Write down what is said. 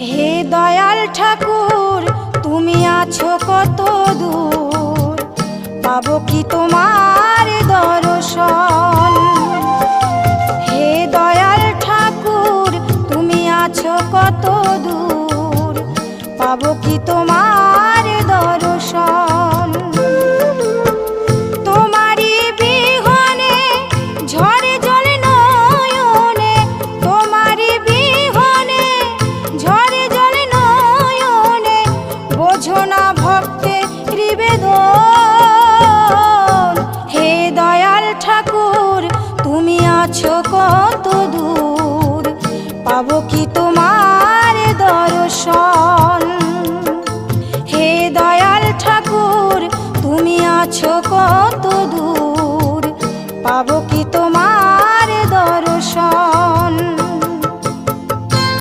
হে দয়াল ঠাকুর তুমি আছো কত দূর, পাবো কি তোমার দর্শন। হে দয়াল ঠাকুর তুমি আছো কত দূর, পাবো কি তোমার দর্শন। তোমারি বিহনে ঝরে জল নয়নে, তোমারি বিহনে ঝরে জল নয়নে, বোঝো না ভক্তের নিবেদন। হে দয়াল ঠাকুর তুমি আছো কত দূর, পাবো কি তোমার দর্শন। হে দয়াল ঠাকুর তুমি আছো কত দূর।